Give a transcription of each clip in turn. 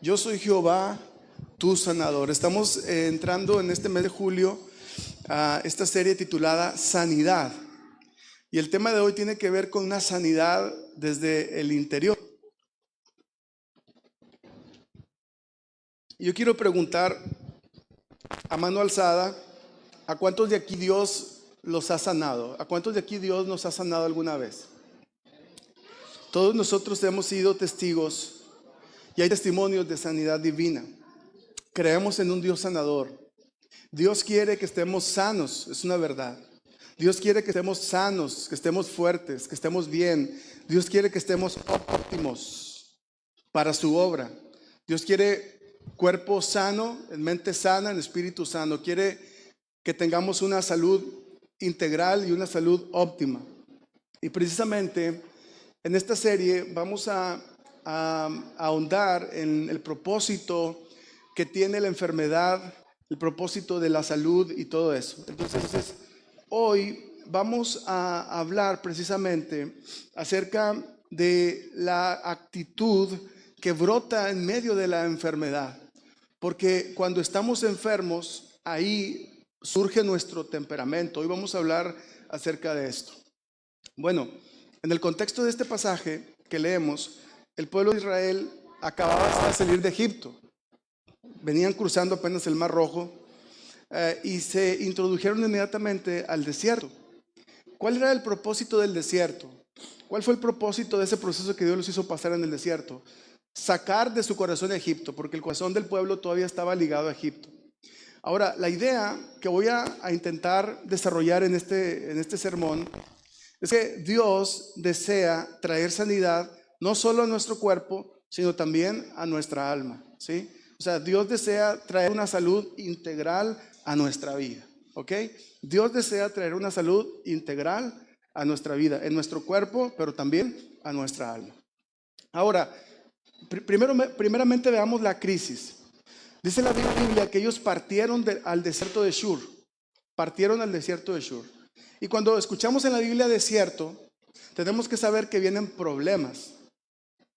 Yo soy Jehová, tu sanador. Estamos entrando en este mes de julio a esta serie titulada Sanidad. Y el tema de hoy tiene que ver con una sanidad desde el interior. Yo quiero preguntar a mano alzada, ¿a cuántos de aquí Dios los ha sanado? ¿A cuántos de aquí Dios nos ha sanado alguna vez? Todos nosotros hemos sido testigos y hay testimonios de sanidad divina. Creemos en un Dios sanador. Dios quiere que estemos sanos, es una verdad. Dios quiere que estemos sanos, que estemos fuertes, que estemos bien. Dios quiere que estemos óptimos para su obra. Dios quiere cuerpo sano, en mente sana, en espíritu sano. Quiere que tengamos una salud integral y una salud óptima. Y precisamente en esta serie vamos a ahondar en el propósito que tiene la enfermedad, el propósito de la salud y todo eso. Entonces, hoy vamos a hablar precisamente acerca de la actitud que brota en medio de la enfermedad. Porque cuando estamos enfermos, ahí surge nuestro temperamento. Hoy vamos a hablar acerca de esto. Bueno, en el contexto de este pasaje que leemos, el pueblo de Israel acababa de salir de Egipto. Venían cruzando apenas el Mar Rojo y se introdujeron inmediatamente al desierto. ¿Cuál era el propósito del desierto? ¿Cuál fue el propósito de ese proceso que Dios los hizo pasar en el desierto? Sacar de su corazón a Egipto, porque el corazón del pueblo todavía estaba ligado a Egipto. Ahora, la idea que voy a intentar desarrollar en este sermón es que Dios desea traer sanidad no solo a nuestro cuerpo, sino también a nuestra alma, ¿sí? O sea, Dios desea traer una salud integral a nuestra vida, ¿ok? Dios desea traer una salud integral a nuestra vida, en nuestro cuerpo, pero también a nuestra alma. Ahora, primeramente veamos la crisis. Dice la Biblia que ellos partieron al desierto de Shur. Partieron al desierto de Shur. Y cuando escuchamos en la Biblia desierto, tenemos que saber que vienen problemas,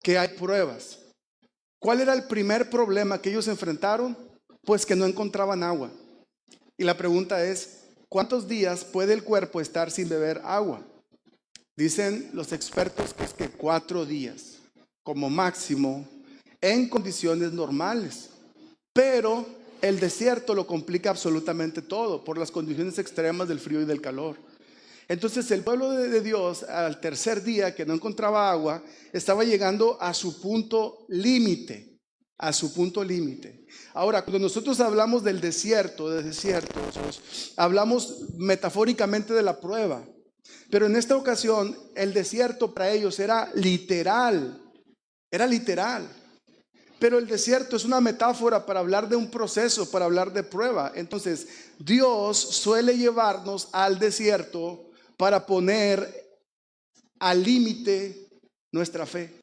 que hay pruebas. ¿Cuál era el primer problema que ellos enfrentaron? Pues que no encontraban agua. Y la pregunta es, ¿cuántos días puede el cuerpo estar sin beber agua? Dicen los expertos que es que 4 días, como máximo, en condiciones normales. Pero el desierto lo complica absolutamente todo por las condiciones extremas del frío y del calor. Entonces el pueblo de Dios, al tercer día que no encontraba agua, estaba llegando a su punto límite, a su punto límite. Ahora, cuando nosotros hablamos del desierto, de desiertos, hablamos metafóricamente de la prueba. Pero en esta ocasión, el desierto para ellos era literal. Era literal. Pero el desierto es una metáfora para hablar de un proceso, para hablar de prueba. Entonces, Dios suele llevarnos al desierto para poner al límite nuestra fe,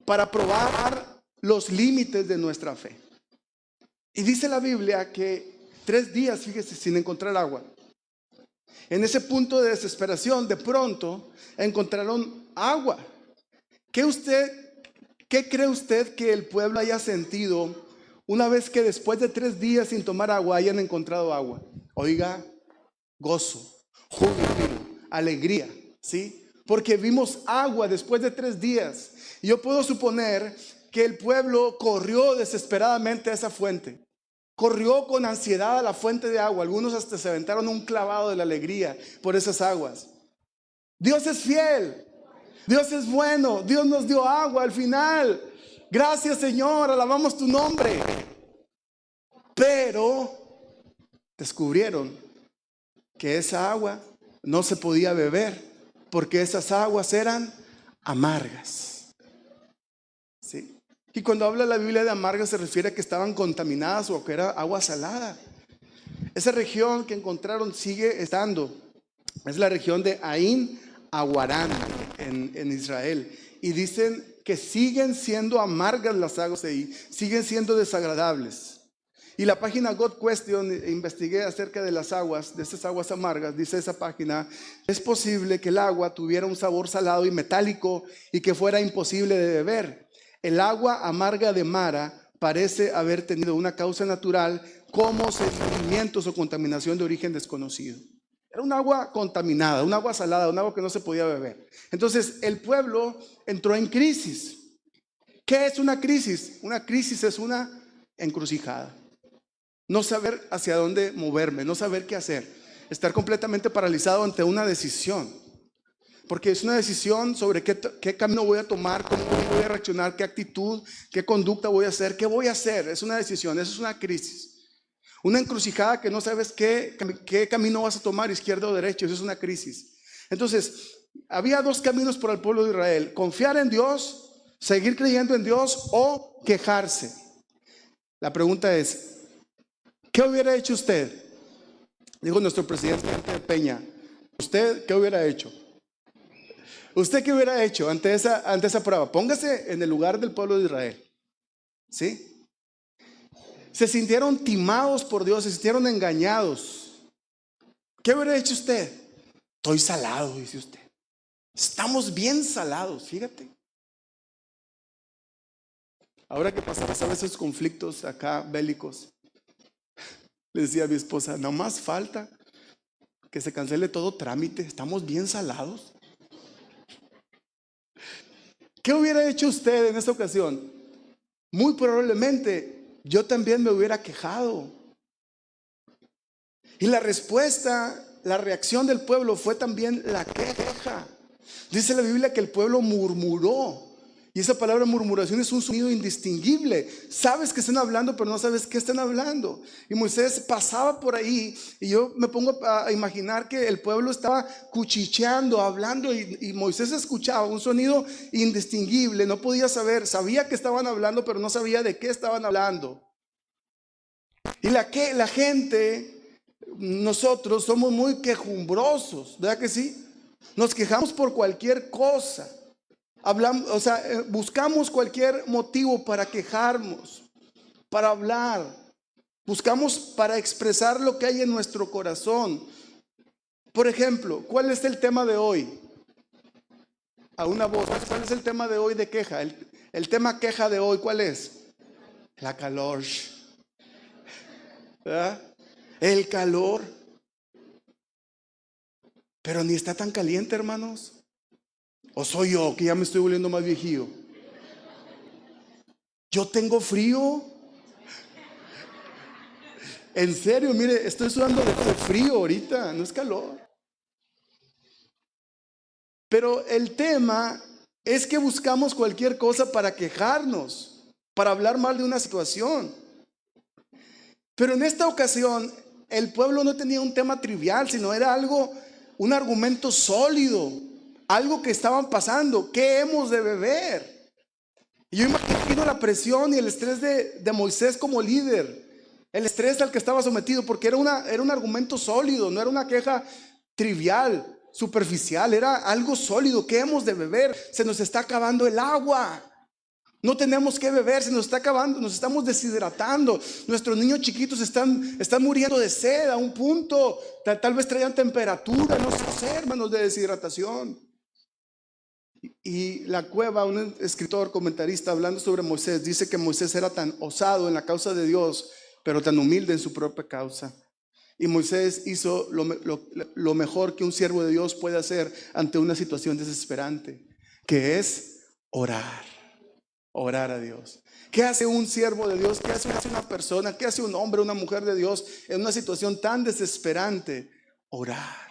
para probar los límites de nuestra fe. Y dice la Biblia que 3 días, fíjese, sin encontrar agua. En ese punto de desesperación, de pronto encontraron agua. ¿Qué cree usted que el pueblo haya sentido una vez que después de 3 días sin tomar agua hayan encontrado agua? Oiga, gozo, júbilo, alegría, ¿sí? Porque vimos agua después de 3 días. Y yo puedo suponer que el pueblo corrió desesperadamente a esa fuente. Corrió con ansiedad a la fuente de agua. Algunos hasta se aventaron un clavado de la alegría por esas aguas. Dios es fiel. Dios es bueno, Dios nos dio agua al final. Gracias, Señor, alabamos tu nombre. Pero descubrieron que esa agua no se podía beber porque esas aguas eran amargas, ¿sí? Y cuando habla la Biblia de amargas se refiere a que estaban contaminadas o que era agua salada. Esa región que encontraron sigue estando. Es la región de Ain Aguarán en Israel. Y dicen que siguen siendo amargas las aguas de ahí, siguen siendo desagradables. Y la página God Question, investigué acerca de las aguas, de esas aguas amargas. Dice esa página, es posible que el agua tuviera un sabor salado y metálico y que fuera imposible de beber. El agua amarga de Mara parece haber tenido una causa natural como sedimentos o contaminación de origen desconocido. Era un agua contaminada, un agua salada, un agua que no se podía beber. Entonces el pueblo entró en crisis. ¿Qué es una crisis? Una crisis es una encrucijada. No saber hacia dónde moverme, no saber qué hacer. Estar completamente paralizado ante una decisión. Porque es una decisión sobre qué camino voy a tomar, cómo voy a reaccionar, qué actitud, qué conducta voy a hacer, qué voy a hacer. Es una decisión, eso es una crisis. Una encrucijada que no sabes qué camino vas a tomar, izquierda o derecha, eso es una crisis. Entonces, había dos caminos para el pueblo de Israel: confiar en Dios, seguir creyendo en Dios o quejarse. La pregunta es, ¿qué hubiera hecho usted? Dijo nuestro presidente Peña, ¿usted qué hubiera hecho? ¿Usted qué hubiera hecho ante esa prueba? Póngase en el lugar del pueblo de Israel. ¿Sí? Se sintieron timados por Dios, se sintieron engañados. ¿Qué hubiera hecho usted? Estoy salado, dice usted. Estamos bien salados, fíjate. Ahora que pasamos a veces conflictos acá bélicos, le decía a mi esposa, no más falta que se cancele todo trámite, estamos bien salados. ¿Qué hubiera hecho usted en esta ocasión? Muy probablemente yo también me hubiera quejado. Y la respuesta, la reacción del pueblo fue también la queja. Dice la Biblia que el pueblo murmuró. Y esa palabra murmuración es un sonido indistinguible. Sabes que están hablando, pero no sabes qué están hablando. Y Moisés pasaba por ahí y yo me pongo a imaginar que el pueblo estaba cuchicheando, hablando, y Moisés escuchaba un sonido indistinguible. No podía saber, sabía que estaban hablando, pero no sabía de qué estaban hablando. Y la gente, nosotros somos muy quejumbrosos, ¿verdad que sí? Nos quejamos por cualquier cosa. Hablamos, buscamos cualquier motivo para quejarnos, para hablar. Buscamos para expresar lo que hay en nuestro corazón. Por ejemplo, ¿cuál es el tema de hoy? A una voz, ¿cuál es el tema de hoy de queja? El tema queja de hoy, ¿cuál es? La calor. ¿Verdad? El calor. Pero ni está tan caliente, hermanos. ¿O soy yo que ya me estoy volviendo más viejillo? Yo tengo frío. En serio, mire, estoy sudando de frío ahorita, no es calor. Pero el tema es que buscamos cualquier cosa para quejarnos, para hablar mal de una situación. Pero en esta ocasión, el pueblo no tenía un tema trivial, sino era algo, un argumento sólido, algo que estaban pasando. ¿Qué hemos de beber? Y yo imagino la presión y el estrés de Moisés como líder, el estrés al que estaba sometido, porque era un argumento sólido, no era una queja trivial, superficial, era algo sólido. ¿Qué hemos de beber? Se nos está acabando el agua. No tenemos que beber, se nos está acabando, nos estamos deshidratando. Nuestros niños chiquitos están muriendo de sed a un punto. Tal vez traían temperatura, no sé, hermanos, de deshidratación. Y La Cueva, un escritor comentarista, hablando sobre Moisés, dice que Moisés era tan osado en la causa de Dios, pero tan humilde en su propia causa. Y Moisés hizo lo mejor que un siervo de Dios puede hacer ante una situación desesperante, que es orar. Orar a Dios. ¿Qué hace un siervo de Dios? ¿Qué hace una persona? ¿Qué hace un hombre, una mujer de Dios en una situación tan desesperante? Orar.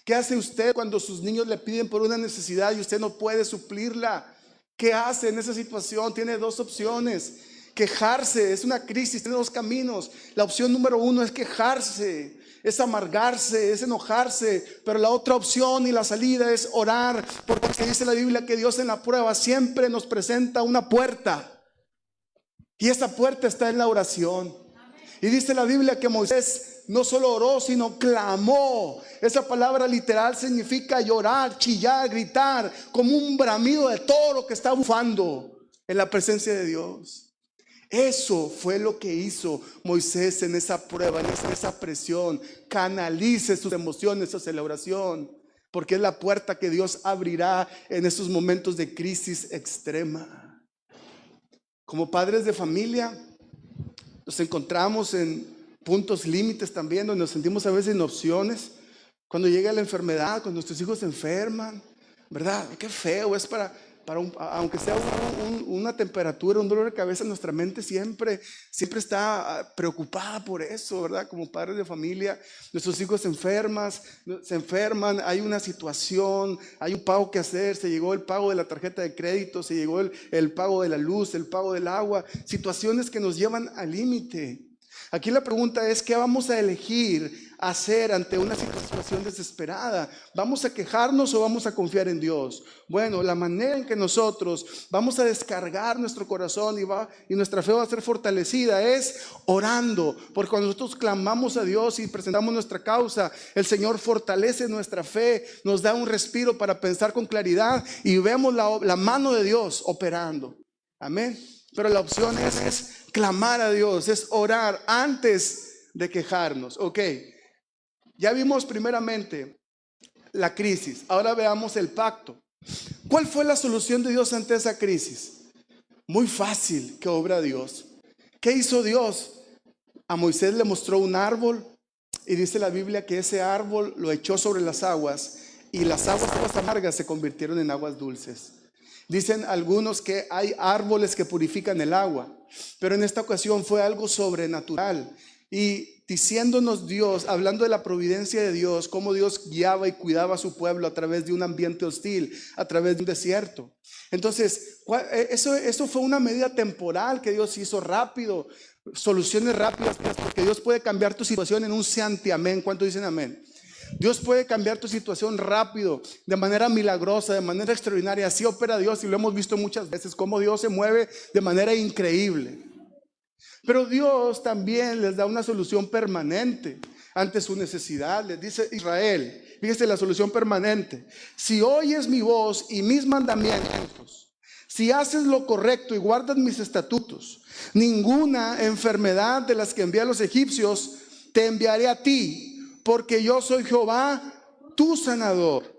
¿Qué hace usted cuando sus niños le piden por una necesidad y usted no puede suplirla? ¿Qué hace en esa situación? Tiene dos opciones. Quejarse es una crisis, tiene dos caminos. La opción número uno es quejarse, es amargarse, es enojarse. Pero la otra opción y la salida es orar, porque dice la Biblia que Dios en la prueba siempre nos presenta una puerta, y esa puerta está en la oración. Y dice la Biblia que Moisés no solo oró, sino clamó. Esa palabra literal significa llorar, chillar, gritar, como un bramido de todo lo que está bufando en la presencia de Dios. Eso fue lo que hizo Moisés en esa prueba, en esa presión. Canalice sus emociones hacia la oración, porque es la puerta que Dios abrirá en esos momentos de crisis extrema. Como padres de familia, nos encontramos en puntos límites también, donde nos sentimos a veces sin opciones. Cuando llega la enfermedad, cuando nuestros hijos se enferman, ¿verdad? Qué feo es aunque sea una temperatura, un dolor de cabeza, nuestra mente siempre está preocupada por eso, ¿verdad? Como padres de familia, nuestros hijos se enferman, hay una situación, hay un pago que hacer, se llegó el pago de la tarjeta de crédito, se llegó el pago de la luz, el pago del agua, situaciones que nos llevan al límite. Aquí la pregunta es, ¿qué vamos a elegir hacer ante una situación desesperada? ¿Vamos a quejarnos o vamos a confiar en Dios? Bueno, la manera en que nosotros vamos a descargar nuestro corazón y nuestra fe va a ser fortalecida es orando, porque cuando nosotros clamamos a Dios y presentamos nuestra causa, el Señor fortalece nuestra fe, nos da un respiro para pensar con claridad y vemos la mano de Dios operando. Amén. Pero la opción es clamar a Dios, es orar antes de quejarnos. Ok, ya vimos primeramente la crisis, ahora veamos el pacto. ¿Cuál fue la solución de Dios ante esa crisis? Muy fácil que obra Dios. ¿Qué hizo Dios? A Moisés le mostró un árbol y dice la Biblia que ese árbol lo echó sobre las aguas y las aguas amargas se convirtieron en aguas dulces. Dicen algunos que hay árboles que purifican el agua, pero en esta ocasión fue algo sobrenatural. Y diciéndonos Dios, hablando de la providencia de Dios, cómo Dios guiaba y cuidaba a su pueblo a través de un ambiente hostil, a través de un desierto. Entonces, eso fue una medida temporal que Dios hizo rápido, soluciones rápidas, porque Dios puede cambiar tu situación en un santiamén. ¿Cuántos dicen amén? Dios puede cambiar tu situación rápido, de manera milagrosa, de manera extraordinaria. Así opera Dios y lo hemos visto muchas veces, cómo Dios se mueve de manera increíble. Pero Dios también les da una solución permanente ante su necesidad. Les dice Israel, fíjese la solución permanente: si oyes mi voz y mis mandamientos, si haces lo correcto y guardas mis estatutos, ninguna enfermedad de las que envié a los egipcios te enviaré a ti, porque yo soy Jehová, tu sanador.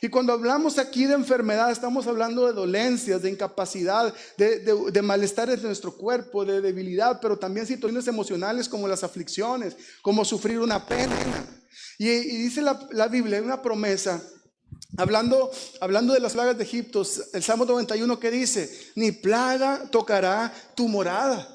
Y cuando hablamos aquí de enfermedad, estamos hablando de dolencias, de incapacidad, de malestares de nuestro cuerpo, de debilidad, pero también situaciones emocionales como las aflicciones, como sufrir una pena. Y dice la Biblia, una promesa, hablando de las plagas de Egipto, el Salmo 91 que dice: ni plaga tocará tu morada.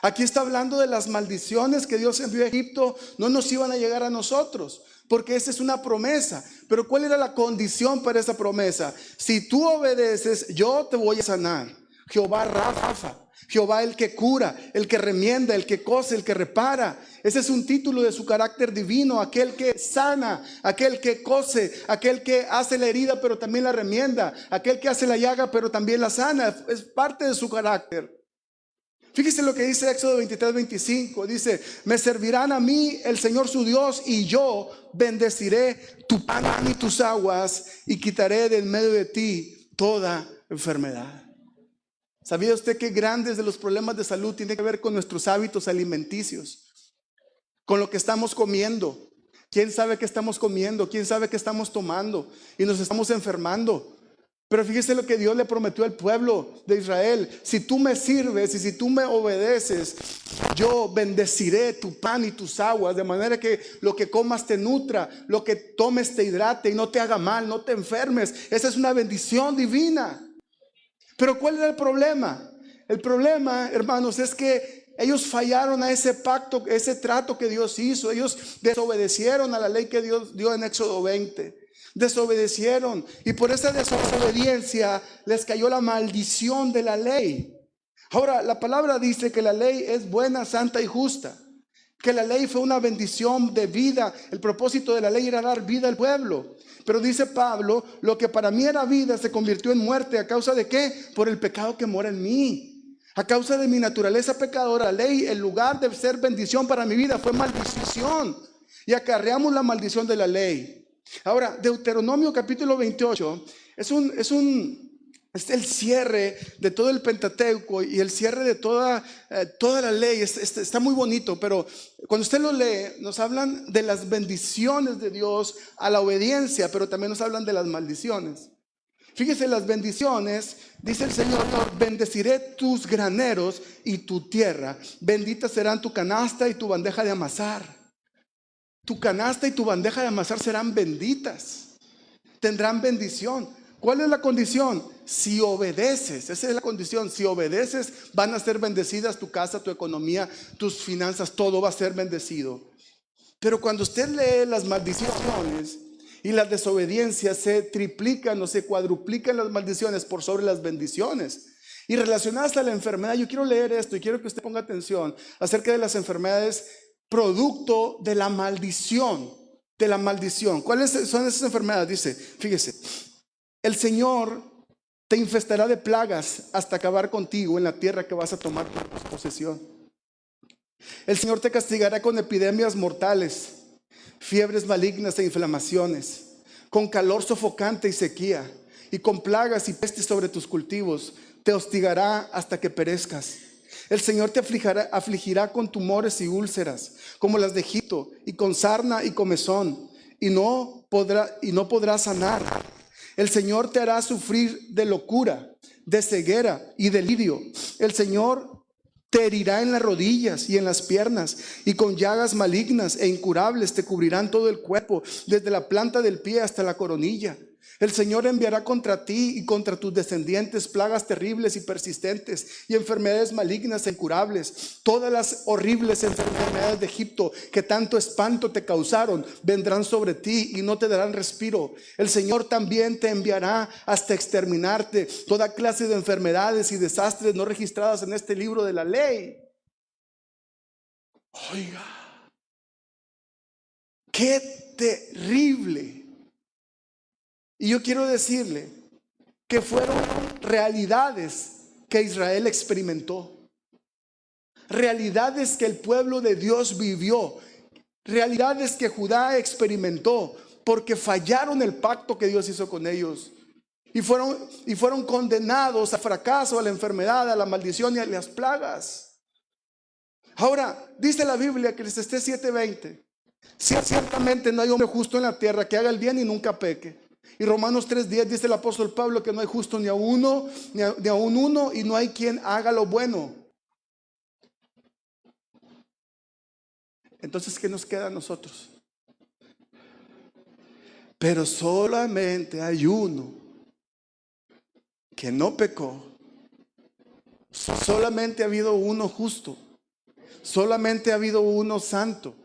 Aquí está hablando de las maldiciones que Dios envió a Egipto, no nos iban a llegar a nosotros, porque esa es una promesa. Pero ¿cuál era la condición para esa promesa? Si tú obedeces, yo te voy a sanar. Jehová Rafa, Jehová el que cura, el que remienda, el que cose, el que repara. Ese es un título de su carácter divino: aquel que sana, aquel que cose, aquel que hace la herida pero también la remienda, aquel que hace la llaga pero también la sana. Es parte de su carácter. Fíjese lo que dice Éxodo 23-25. Dice: me servirán a mí el Señor su Dios, y yo bendeciré tu pan y tus aguas, y quitaré de en medio de ti toda enfermedad. ¿Sabía usted que grandes de los problemas de salud tienen que ver con nuestros hábitos alimenticios? Con lo que estamos comiendo. ¿Quién sabe qué estamos comiendo? ¿Quién sabe qué estamos tomando? Y nos estamos enfermando. Pero fíjese lo que Dios le prometió al pueblo de Israel: si tú me sirves y si tú me obedeces, yo bendeciré tu pan y tus aguas, de manera que lo que comas te nutra, lo que tomes te hidrate y no te haga mal, no te enfermes. Esa es una bendición divina. Pero ¿cuál era el problema? El problema, hermanos, es que ellos fallaron a ese pacto, ese trato que Dios hizo. Ellos desobedecieron a la ley que Dios dio en Éxodo 20. Desobedecieron, y por esa desobediencia les cayó la maldición de la ley. Ahora, la palabra dice que la ley es buena, santa y justa, que la ley fue una bendición de vida. El propósito de la ley era dar vida al pueblo. Pero dice Pablo: lo que para mí era vida se convirtió en muerte. ¿A causa de qué? Por el pecado que mora en mí. A causa de mi naturaleza pecadora, la ley, en lugar de ser bendición para mi vida, fue maldición, y acarreamos la maldición de la ley. Ahora, Deuteronomio capítulo 28 es el cierre de todo el Pentateuco y el cierre de toda la ley. Está muy bonito, pero cuando usted lo lee, nos hablan de las bendiciones de Dios a la obediencia, pero también nos hablan de las maldiciones. Fíjese las bendiciones, dice el Señor: bendeciré tus graneros y tu tierra. Benditas serán tu canasta y tu bandeja de amasar. Tu canasta y tu bandeja de amasar serán benditas. Tendrán bendición. ¿Cuál es la condición? Si obedeces, esa es la condición. Si obedeces, van a ser bendecidas tu casa, tu economía, tus finanzas, todo va a ser bendecido. Pero cuando usted lee las maldiciones y las desobediencias, se triplican o se cuadruplican las maldiciones por sobre las bendiciones. Y relacionadas a la enfermedad, yo quiero leer esto y quiero que usted ponga atención acerca de las enfermedades producto de la maldición. De la maldición. ¿Cuáles son esas enfermedades? Dice, fíjese: el Señor te infestará de plagas hasta acabar contigo en la tierra que vas a tomar por posesión. El Señor te castigará con epidemias mortales, fiebres malignas e inflamaciones, con calor sofocante y sequía, y con plagas y pestes sobre tus cultivos. Te hostigará hasta que perezcas. El Señor te afligirá con tumores y úlceras, como las de Egipto, y con sarna y comezón, y no podrás sanar. El Señor te hará sufrir de locura, de ceguera y delirio. El Señor te herirá en las rodillas y en las piernas, y con llagas malignas e incurables te cubrirán todo el cuerpo, desde la planta del pie hasta la coronilla. El Señor enviará contra ti y contra tus descendientes plagas terribles y persistentes, y enfermedades malignas e incurables. Todas las horribles enfermedades de Egipto que tanto espanto te causaron vendrán sobre ti y no te darán respiro. El Señor también te enviará hasta exterminarte toda clase de enfermedades y desastres no registradas en este libro de la ley. Oiga, qué terrible. Y yo quiero decirle que fueron realidades que Israel experimentó, realidades que el pueblo de Dios vivió, realidades que Judá experimentó, porque fallaron el pacto que Dios hizo con ellos. Y fueron condenados al fracaso, a la enfermedad, a la maldición y a las plagas. Ahora, dice la Biblia, Eclesiastés 7:20: ciertamente no hay hombre justo en la tierra que haga el bien y nunca peque. Y Romanos 3:10 dice el apóstol Pablo que no hay justo ni a uno, ni a un uno, y no hay quien haga lo bueno. Entonces, ¿qué nos queda a nosotros? Pero solamente hay uno que no pecó. Solamente ha habido uno justo. Solamente ha habido uno santo.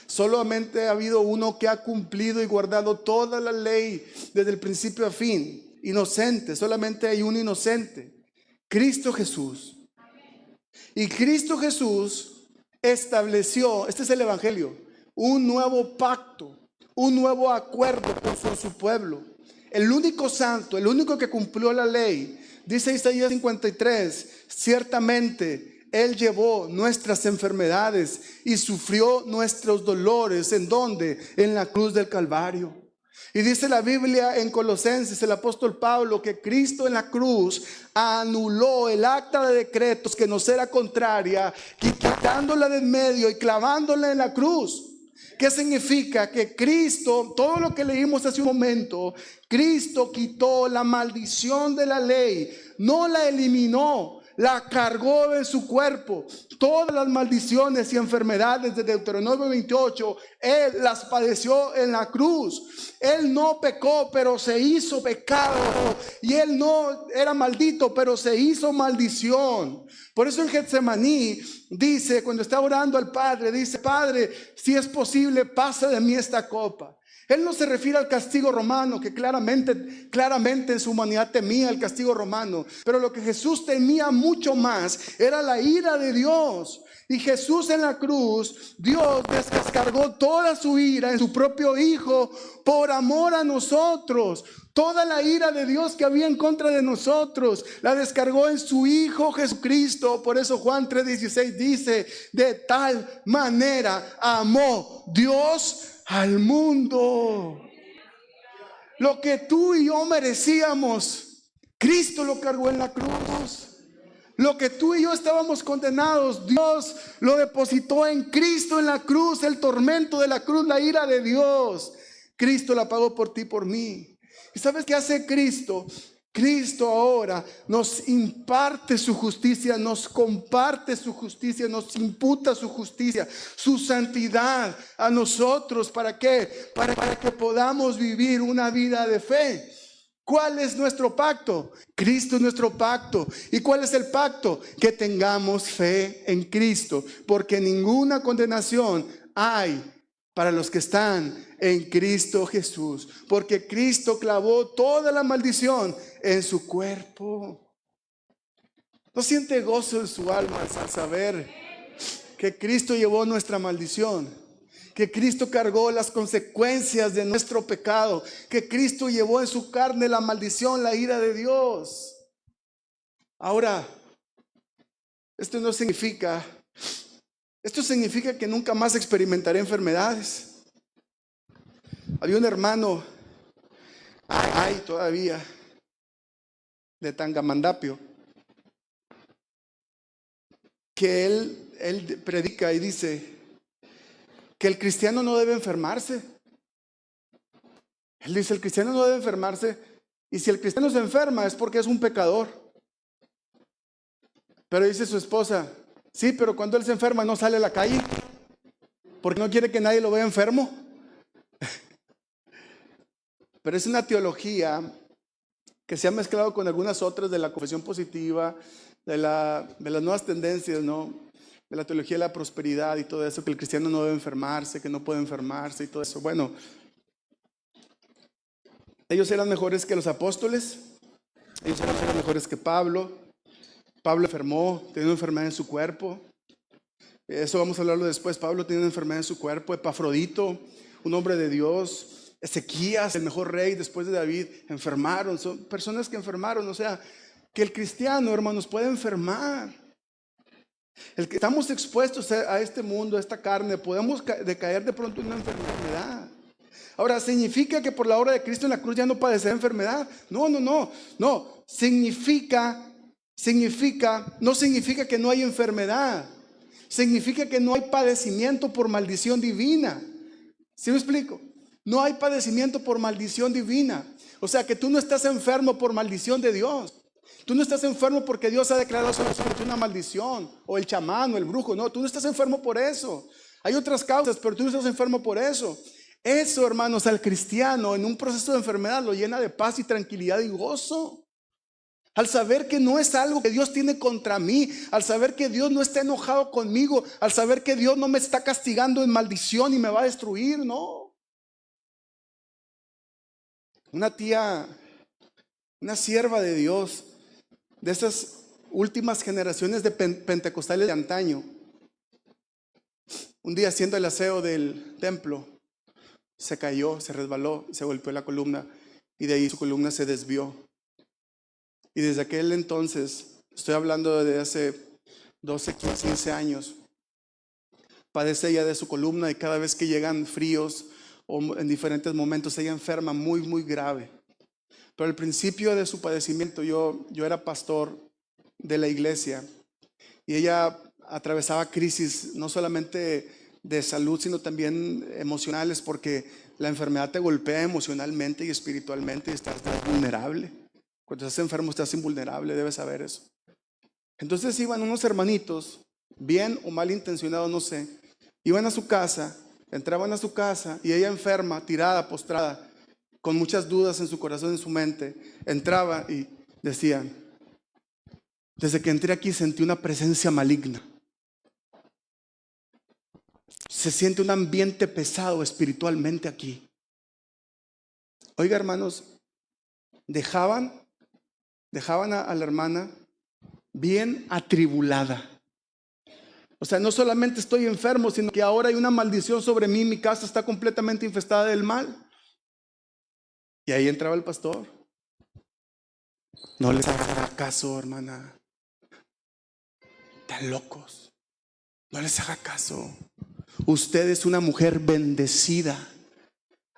Solamente ha habido uno que ha cumplido y guardado toda la ley desde el principio a fin. Inocente, solamente hay un inocente: Cristo Jesús. Y Cristo Jesús estableció, este es el evangelio, un nuevo pacto, un nuevo acuerdo con su pueblo. El único santo, el único que cumplió la ley, dice Isaías 53, ciertamente Él llevó nuestras enfermedades y sufrió nuestros dolores. ¿En dónde? En la cruz del Calvario. Y dice la Biblia en Colosenses, el apóstol Pablo, que Cristo en la cruz anuló el acta de decretos que nos era contraria, quitándola de en medio y clavándola en la cruz. ¿Qué significa? Que Cristo, todo lo que leímos hace un momento, Cristo quitó la maldición de la ley, no la eliminó, la cargó en su cuerpo. Todas las maldiciones y enfermedades de Deuteronomio 28, Él las padeció en la cruz. Él no pecó, pero se hizo pecado. Y Él no era maldito, pero se hizo maldición. Por eso en Getsemaní dice, cuando está orando al Padre, dice: Padre, si es posible, pasa de mí esta copa. Él no se refiere al castigo romano, que claramente en su humanidad temía el castigo romano. Pero lo que Jesús temía mucho más era la ira de Dios. Y Jesús en la cruz, Dios descargó toda su ira en su propio Hijo por amor a nosotros. Toda la ira de Dios que había en contra de nosotros la descargó en su Hijo Jesucristo. Por eso Juan 3:16 dice: de tal manera amó Dios al mundo. Lo que tú y yo merecíamos, Cristo lo cargó en la cruz. Lo que tú y yo estábamos condenados, Dios lo depositó en Cristo en la cruz. El tormento de la cruz, la ira de Dios, Cristo la pagó por ti y por mí. ¿Y sabes qué hace Cristo? Cristo ahora nos imparte su justicia, nos comparte su justicia, nos imputa su justicia, su santidad a nosotros. ¿Para qué? Para que podamos vivir una vida de fe. ¿Cuál es nuestro pacto? Cristo es nuestro pacto. ¿Y cuál es el pacto? Que tengamos fe en Cristo, porque ninguna condenación hay para los que están en Cristo Jesús, porque Cristo clavó toda la maldición en su cuerpo. ¿No siente gozo en su alma al saber que Cristo llevó nuestra maldición? Que Cristo cargó las consecuencias de nuestro pecado, que Cristo llevó en su carne la maldición, la ira de Dios. Ahora, esto significa que nunca más experimentaré enfermedades. Había un hermano, hay todavía, de Tangamandapio, que él predica y dice que el cristiano no debe enfermarse. Él dice, el cristiano no debe enfermarse, y si el cristiano se enferma es porque es un pecador. Pero dice su esposa, sí, pero cuando él se enferma no sale a la calle, porque no quiere que nadie lo vea enfermo. Pero es una teología que se ha mezclado con algunas otras de la confesión positiva, de las nuevas tendencias, ¿no? De la teología de la prosperidad y todo eso, que el cristiano no debe enfermarse, que no puede enfermarse y todo eso. Bueno, ellos eran mejores que los apóstoles, ellos eran mejores que Pablo. Pablo enfermó, tenía una enfermedad en su cuerpo. Eso vamos a hablarlo después. Pablo tenía una enfermedad en su cuerpo. Epafrodito, un hombre de Dios. Ezequías, el mejor rey después de David, enfermaron. Son personas que enfermaron. O sea, que el cristiano, hermanos, puede enfermar. El que estamos expuestos a este mundo, a esta carne, podemos decaer de pronto en una enfermedad. Ahora, ¿significa que por la obra de Cristo en la cruz ya no padecerá enfermedad? No. No significa que no hay enfermedad. Significa que no hay padecimiento por maldición divina. ¿Sí me explico? No hay padecimiento por maldición divina. O sea, que tú no estás enfermo por maldición de Dios. Tú no estás enfermo porque Dios ha declarado sobre ti una maldición, o el chamán o el brujo. No, tú no estás enfermo por eso. Hay otras causas, pero tú no estás enfermo por eso. Eso, hermanos, al cristiano en un proceso de enfermedad lo llena de paz y tranquilidad y gozo. Al saber que no es algo que Dios tiene contra mí, al saber que Dios no está enojado conmigo, al saber que Dios no me está castigando en maldición y me va a destruir, no. Una tía, una sierva de Dios, de esas últimas generaciones de pentecostales de antaño, un día haciendo el aseo del templo, se cayó, se resbaló, se golpeó la columna y de ahí su columna se desvió. Y desde aquel entonces, estoy hablando de hace 12, 15 años, padece ella de su columna y cada vez que llegan fríos o en diferentes momentos ella enferma muy grave. Pero al principio de su padecimiento yo era pastor de la iglesia y ella atravesaba crisis no solamente de salud sino también emocionales, porque la enfermedad te golpea emocionalmente y espiritualmente y estás vulnerable. Cuando estás enfermo estás invulnerable, debes saber eso. Entonces iban unos hermanitos, bien o mal intencionados, no sé, iban a su casa, entraban a su casa y ella enferma, tirada, postrada, con muchas dudas en su corazón, en su mente, entraba y decían: desde que entré aquí sentí una presencia maligna. Se siente un ambiente pesado espiritualmente aquí. Oiga, hermanos, dejaban a la hermana bien atribulada. O sea, no solamente estoy enfermo, sino que ahora hay una maldición sobre mí, mi casa está completamente infestada del mal. Y ahí entraba el pastor. No les haga caso, hermana. Están locos. No les haga caso. Usted es una mujer bendecida,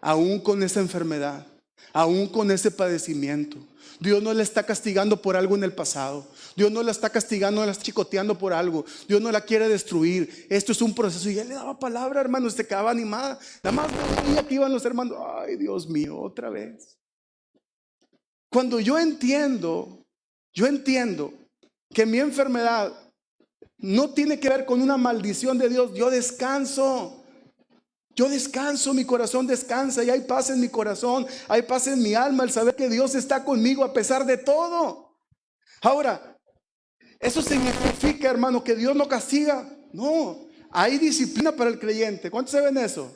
aún con esa enfermedad, aún con ese padecimiento. Dios no la está castigando por algo en el pasado. Dios no la está castigando, no la está chicoteando por algo. Dios no la quiere destruir. Esto es un proceso. Y él le daba palabra, hermano, se quedaba animada. Nada más veía que iban los hermanos. Ay, Dios mío, otra vez. Cuando yo entiendo que mi enfermedad no tiene que ver con una maldición de Dios, yo descanso. Mi corazón descansa y hay paz en mi corazón, hay paz en mi alma, el saber que Dios está conmigo a pesar de todo. Ahora, ¿eso significa, hermano, que Dios no castiga? No, hay disciplina para el creyente. ¿Cuántos saben eso?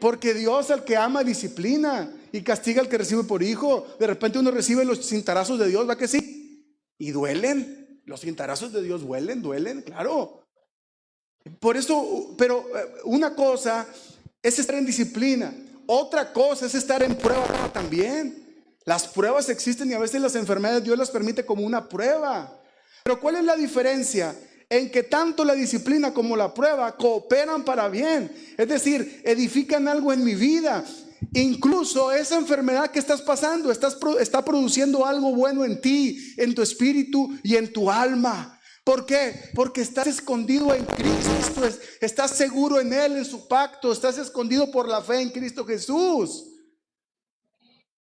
Porque Dios al que ama disciplina y castiga al que recibe por hijo. De repente uno recibe los cintarazos de Dios, ¿va que sí? Y duelen, los cintarazos de Dios duelen, claro. Por eso, pero una cosa es estar en disciplina, otra cosa es estar en prueba también. Las pruebas existen y a veces las enfermedades Dios las permite como una prueba. Pero ¿cuál es la diferencia? En que tanto la disciplina como la prueba cooperan para bien. Es decir, edifican algo en mi vida. Incluso esa enfermedad que estás pasando está produciendo algo bueno en ti, en tu espíritu y en tu alma. ¿Por qué? Porque estás escondido en Cristo, estás seguro en Él, en su pacto, estás escondido por la fe en Cristo Jesús.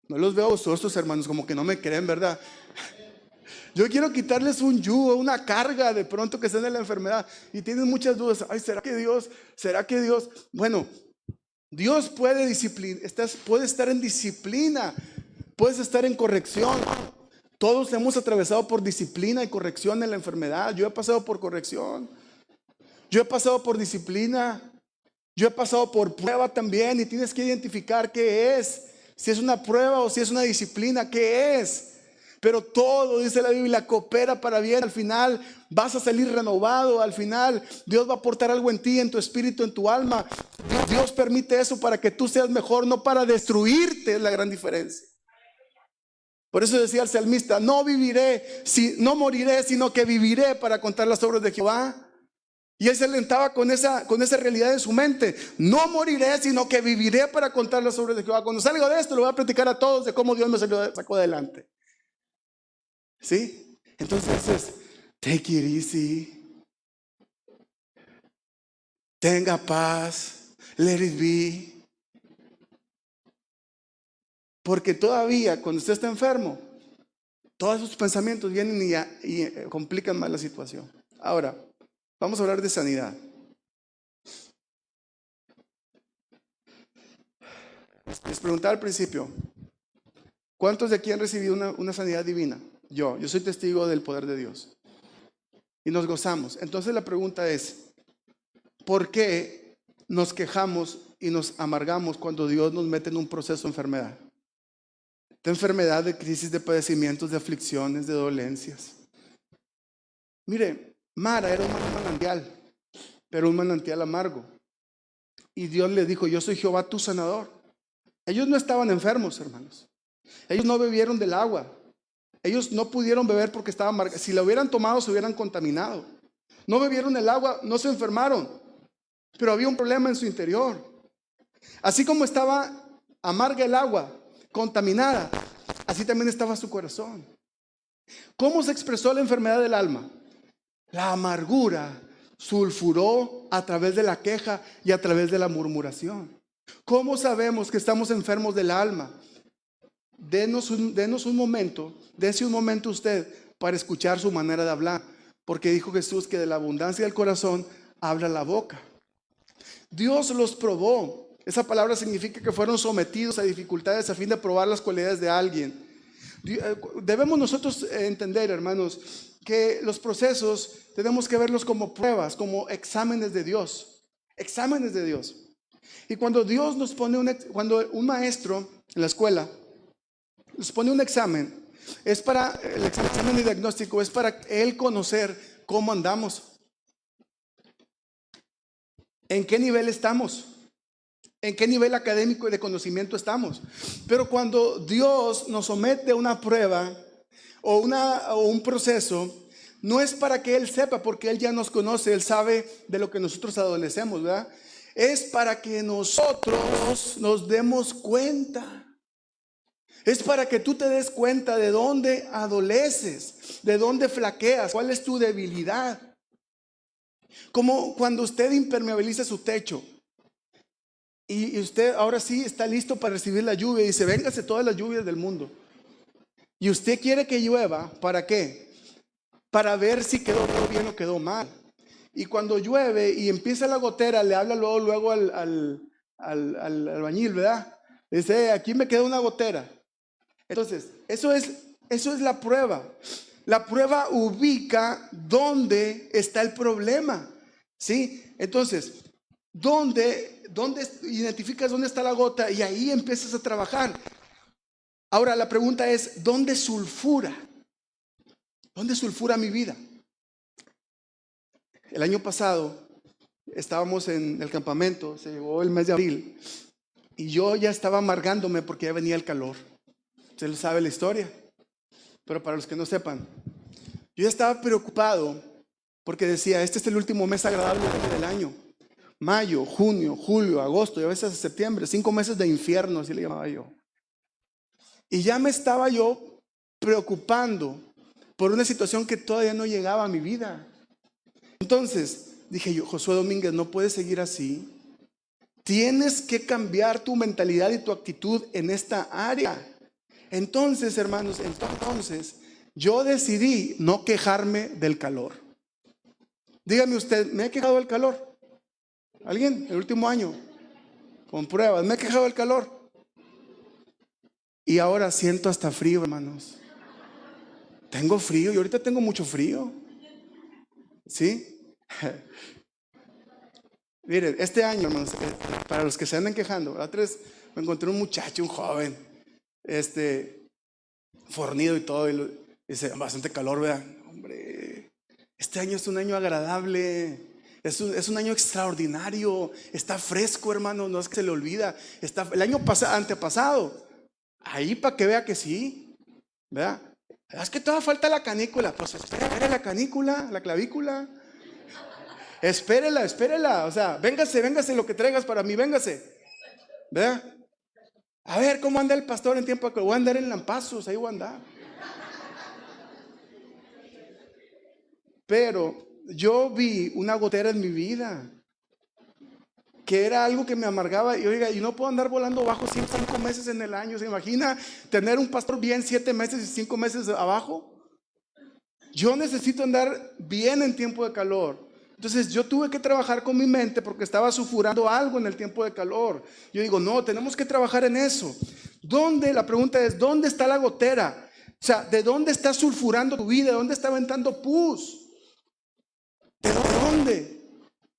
No los veo gozosos, hermanos, como que no me creen, ¿verdad? Yo quiero quitarles un yugo, una carga de pronto que estén en la enfermedad y tienen muchas dudas. Ay, ¿será que Dios? Bueno, Dios puede estar en disciplina, puedes estar en corrección. Todos hemos atravesado por disciplina y corrección en la enfermedad. Yo he pasado por corrección, yo he pasado por disciplina, yo he pasado por prueba también, y tienes que identificar qué es, si es una prueba o si es una disciplina, qué es. Pero todo, dice la Biblia, coopera para bien. Al final vas a salir renovado. Al final Dios va a aportar algo en ti, en tu espíritu, en tu alma. Dios permite eso para que tú seas mejor, no para destruirte. Es la gran diferencia. Por eso decía el salmista: no moriré, sino que viviré para contar las obras de Jehová. Y él se alentaba con esa realidad en su mente: no moriré, sino que viviré para contar las obras de Jehová. Cuando salga de esto, le voy a platicar a todos de cómo Dios me sacó adelante. ¿Sí? Entonces, take it easy. Tenga paz. Let it be. Porque todavía cuando usted está enfermo, todos esos pensamientos vienen y complican más la situación. Ahora, vamos a hablar de sanidad. Les preguntaba al principio: ¿cuántos de aquí han recibido una sanidad divina? Yo soy testigo del poder de Dios. Y nos gozamos. Entonces la pregunta es: ¿por qué nos quejamos y nos amargamos cuando Dios nos mete en un proceso de enfermedad? De enfermedad, de crisis, de padecimientos, de aflicciones, de dolencias. Mire, Mara era un manantial, pero un manantial amargo. Y Dios le dijo: yo soy Jehová tu sanador. Ellos no estaban enfermos, hermanos. Ellos no bebieron del agua. Ellos no pudieron beber porque estaba amarga. Si la hubieran tomado, se hubieran contaminado. No bebieron el agua, no se enfermaron, pero había un problema en su interior. Así como estaba amarga el agua, contaminada, así también estaba su corazón. ¿Cómo se expresó la enfermedad del alma? La amargura sulfuró a través de la queja y a través de la murmuración. ¿Cómo sabemos que estamos enfermos del alma? Denos un momento, dése un momento usted para escuchar su manera de hablar, porque dijo Jesús que de la abundancia del corazón habla la boca. Dios los probó. Esa palabra significa que fueron sometidos a dificultades a fin de probar las cualidades de alguien. Debemos nosotros entender, hermanos, que los procesos tenemos que verlos como pruebas, como exámenes de Dios. Exámenes de Dios. Y cuando Dios nos pone cuando un maestro en la escuela nos pone un examen, el examen de diagnóstico es para él conocer cómo andamos, en qué nivel estamos, en qué nivel académico y de conocimiento estamos. Pero cuando Dios nos somete a una prueba o un proceso, no es para que Él sepa, porque Él ya nos conoce, Él sabe de lo que nosotros adolecemos, ¿verdad? Es para que nosotros nos demos cuenta. Es para que tú te des cuenta de dónde adoleces, de dónde flaqueas, cuál es tu debilidad. Como cuando usted impermeabiliza su techo y usted ahora sí está listo para recibir la lluvia y dice: véngase todas las lluvias del mundo. Y usted quiere que llueva, ¿para qué? Para ver si quedó bien o quedó mal. Y cuando llueve y empieza la gotera, le habla luego al albañil, ¿verdad? Dice, aquí me queda una gotera. Entonces, eso es la prueba. La prueba ubica dónde está el problema, ¿sí? Entonces, ¿dónde identificas dónde está la gota? Y ahí empiezas a trabajar. Ahora, la pregunta es, ¿dónde sulfura? ¿Dónde sulfura mi vida? El año pasado estábamos en el campamento, se llegó el mes de abril, y yo ya estaba amargándome porque ya venía el calor. Usted sabe la historia, pero para los que no sepan, yo ya estaba preocupado porque decía, este es el último mes agradable del año. Mayo, junio, julio, agosto y a veces septiembre, 5 meses de infierno, así le llamaba yo. Y ya me estaba yo preocupando por una situación que todavía no llegaba a mi vida. Entonces dije yo, Josué Domínguez, no puedes seguir así. Tienes que cambiar tu mentalidad y tu actitud en esta área. Entonces, hermanos, yo decidí no quejarme del calor. Dígame usted, ¿me he quejado del calor? ¿Alguien? El último año, con pruebas, ¿me he quejado del calor? Y ahora siento hasta frío, hermanos. Tengo frío y ahorita tengo mucho frío. ¿Sí? Miren, este año, hermanos, para los que se andan quejando, la otra vez me encontré un muchacho, un joven, fornido y todo, y dice, bastante calor, vean. Hombre, este año es un año agradable, es un año extraordinario, está fresco, hermano, no es que se le olvida. El año antepasado, ahí para que vea que sí, ¿verdad? Es que todavía falta la canícula. Pues espera la canícula, la clavícula. Espérela. O sea, véngase lo que traigas para mí, véngase. ¿Verdad? A ver, ¿cómo anda el pastor en tiempo que voy a andar en lampazos? Ahí voy a andar. Pero yo vi una gotera en mi vida que era algo que me amargaba. Y oiga, y no puedo andar volando bajo 5 meses en el año. ¿Se imagina tener un pastor bien 7 meses y 5 meses abajo? Yo necesito andar bien en tiempo de calor. Entonces yo tuve que trabajar con mi mente porque estaba sulfurando algo en el tiempo de calor. Yo digo, no, tenemos que trabajar en eso. La pregunta es, ¿dónde está la gotera? O sea, ¿de dónde está sulfurando tu vida? ¿De dónde está aventando pus? ¿De dónde?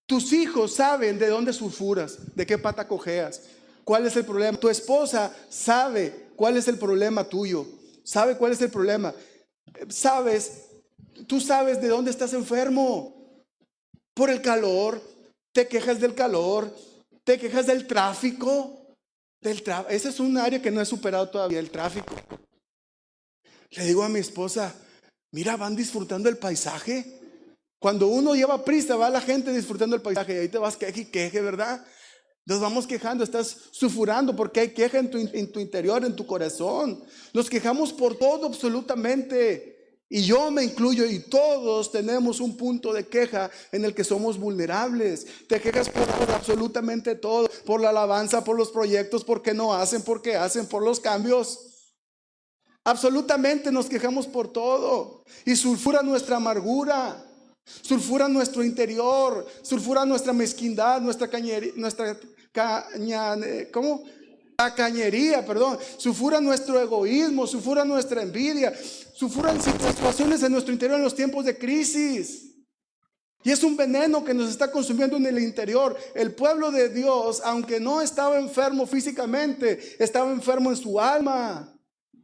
Tus hijos saben de dónde sulfuras, de qué pata cojeas, cuál es el problema. Tu esposa sabe cuál es el problema tuyo, sabe cuál es el problema. Tú sabes de dónde estás enfermo. Por el calor, te quejas del calor, te quejas del tráfico. Ese es un área que no he superado todavía, el tráfico. Le digo a mi esposa, mira, van disfrutando el paisaje. Cuando uno lleva prisa, va la gente disfrutando el paisaje y ahí te vas queje, ¿verdad? Nos vamos quejando, estás sulfurando porque hay queja en tu interior, en tu corazón. Nos quejamos por todo absolutamente. Y yo me incluyo y todos tenemos un punto de queja en el que somos vulnerables. Te quejas por absolutamente todo, por la alabanza, por los proyectos, por qué no hacen, por qué hacen, por los cambios. Absolutamente nos quejamos por todo y sulfura nuestra amargura. Sulfura nuestro interior, sulfura nuestra mezquindad, tacañería, sulfura nuestro egoísmo, sulfura nuestra envidia, sulfuran situaciones en nuestro interior en los tiempos de crisis. Y es un veneno que nos está consumiendo en el interior. El pueblo de Dios, aunque no estaba enfermo físicamente, estaba enfermo en su alma.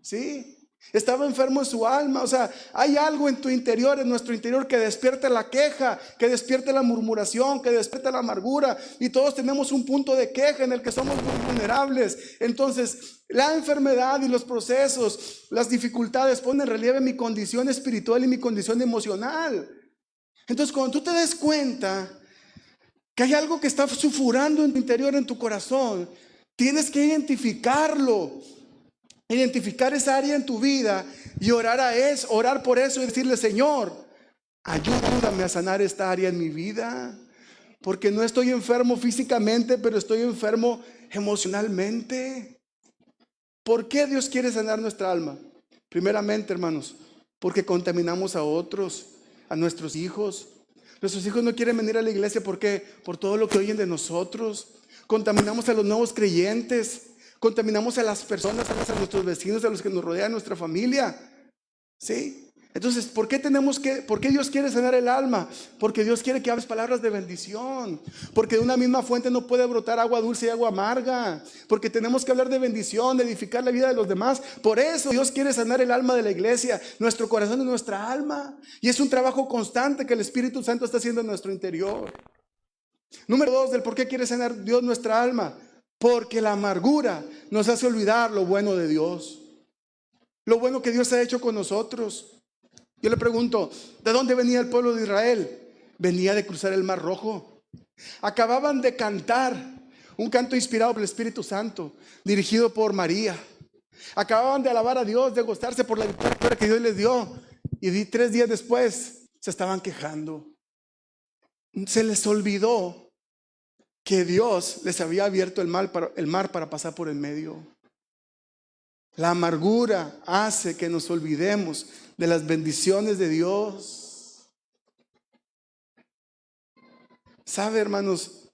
¿Sí? Estaba enfermo en su alma. O sea, hay algo en tu interior, en nuestro interior, que despierta la queja, que despierta la murmuración, que despierta la amargura. Y todos tenemos un punto de queja en el que somos muy vulnerables. Entonces, la enfermedad y los procesos, las dificultades ponen en relieve mi condición espiritual y mi condición emocional. Entonces, cuando tú te des cuenta que hay algo que está sulfurando en tu interior, en tu corazón, tienes que identificarlo. Identificar esa área en tu vida y orar por eso y decirle, Señor, ayúdame a sanar esta área en mi vida, porque no estoy enfermo físicamente, pero estoy enfermo emocionalmente. ¿Por qué Dios quiere sanar nuestra alma? Primeramente, hermanos, porque contaminamos a otros, a nuestros hijos. Nuestros hijos no quieren venir a la iglesia, ¿por qué? Por todo lo que oyen de nosotros. Contaminamos a los nuevos creyentes, contaminamos a las personas, a nuestros vecinos, a los que nos rodean, nuestra familia. ¿Sí? Entonces, ¿por qué Dios quiere sanar el alma? Porque Dios quiere que hables palabras de bendición. Porque de una misma fuente no puede brotar agua dulce y agua amarga. Porque tenemos que hablar de bendición, de edificar la vida de los demás. Por eso Dios quiere sanar el alma de la iglesia, nuestro corazón y nuestra alma. Y es un trabajo constante que el Espíritu Santo está haciendo en nuestro interior. Número 2, del por qué quiere sanar Dios nuestra alma. Porque la amargura nos hace olvidar lo bueno de Dios. Lo bueno que Dios ha hecho con nosotros. Yo le pregunto, ¿de dónde venía el pueblo de Israel? Venía de cruzar el Mar Rojo. Acababan de cantar un canto inspirado por el Espíritu Santo, dirigido por María. Acababan de alabar a Dios, de gozarse por la victoria que Dios les dio. Y 3 días después se estaban quejando. Se les olvidó que Dios les había abierto el mar para pasar por el medio. La amargura hace que nos olvidemos de las bendiciones de Dios. ¿Sabe, hermanos?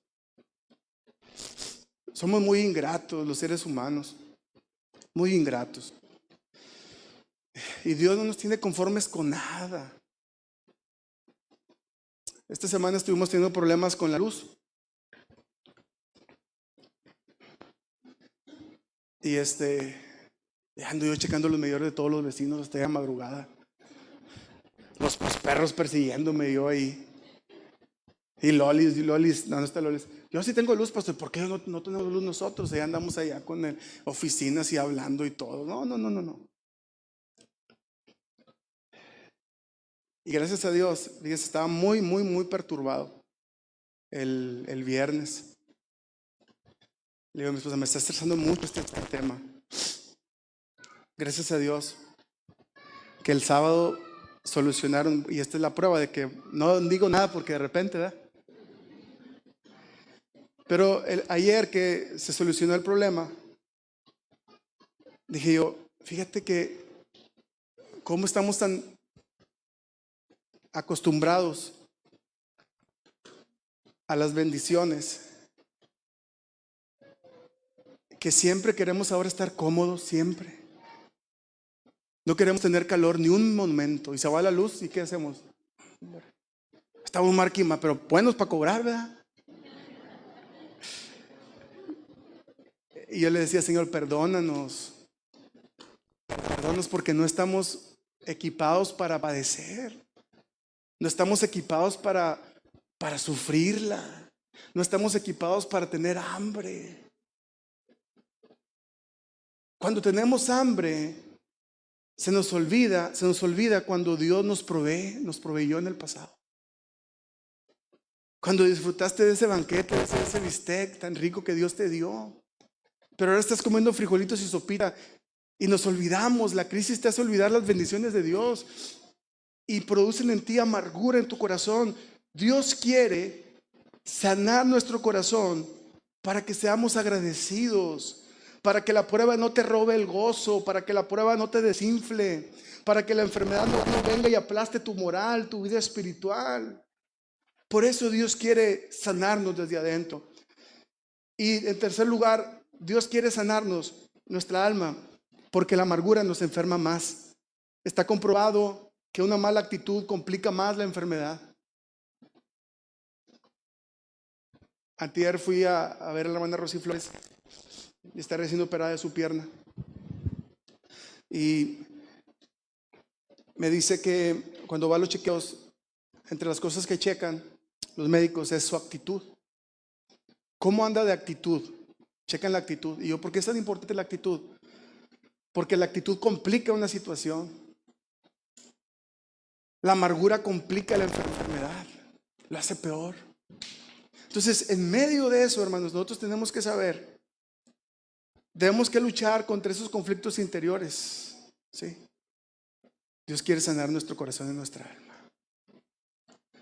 Somos muy ingratos los seres humanos, muy ingratos. Y Dios no nos tiene conformes con nada. Esta semana estuvimos teniendo problemas con la luz. Y ando yo checando los medidores de todos los vecinos hasta ya madrugada. Los perros persiguiéndome yo ahí. Y Lolis, no está Lolis. Yo sí tengo luz, pastor. ¿Por qué no tenemos luz nosotros? Allá andamos allá con oficinas y hablando y todo. No. Y gracias a Dios, fíjese, estaba muy perturbado el viernes. Le digo a mi esposa, me está estresando mucho este tema. Gracias a Dios que el sábado solucionaron, y esta es la prueba de que no digo nada porque de repente, ¿verdad? Pero ayer que se solucionó el problema, dije yo, fíjate que cómo estamos tan acostumbrados a las bendiciones, que siempre queremos ahora estar cómodos, siempre. No queremos tener calor ni un momento. Y se va la luz, ¿y qué hacemos? Estamos marquima, pero buenos para cobrar, ¿verdad? Y yo le decía, Señor, perdónanos porque no estamos equipados para padecer. No estamos equipados para sufrirla. No estamos equipados para tener hambre. Cuando tenemos hambre, se nos olvida cuando Dios nos proveyó en el pasado. Cuando disfrutaste de ese banquete, de ese bistec tan rico que Dios te dio. Pero ahora estás comiendo frijolitos y sopita y nos olvidamos. La crisis te hace olvidar las bendiciones de Dios y producen en ti amargura en tu corazón. Dios quiere sanar nuestro corazón para que seamos agradecidos, para que la prueba no te robe el gozo, para que la prueba no te desinfle, para que la enfermedad no venga y aplaste tu moral, tu vida espiritual. Por eso Dios quiere sanarnos desde adentro. Y en tercer lugar, Dios quiere sanarnos nuestra alma, porque la amargura nos enferma más. Está comprobado que una mala actitud complica más la enfermedad. Antier fui a ver a la hermana Rosy Flores y está recién operada de su pierna. Y me dice que cuando va a los chequeos, entre las cosas que checan los médicos es su actitud. ¿Cómo anda de actitud? Checan la actitud. Y yo, ¿por qué es tan importante la actitud? Porque la actitud complica una situación. La amargura complica la enfermedad, la hace peor. Entonces, en medio de eso, hermanos, nosotros tenemos que saber, debemos que luchar contra esos conflictos interiores, ¿sí? Dios quiere sanar nuestro corazón y nuestra alma.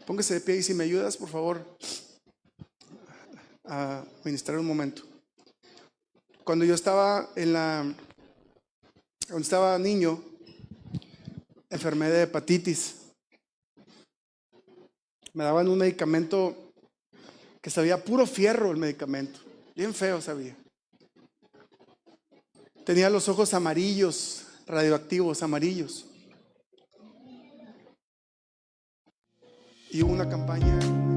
Póngase de pie y si me ayudas, por favor, a ministrar un momento. Cuando yo estaba cuando estaba niño, enfermé de hepatitis. Me daban un medicamento que sabía puro fierro, el medicamento. Bien feo sabía. Tenía los ojos amarillos, radioactivos, amarillos. Y hubo una campaña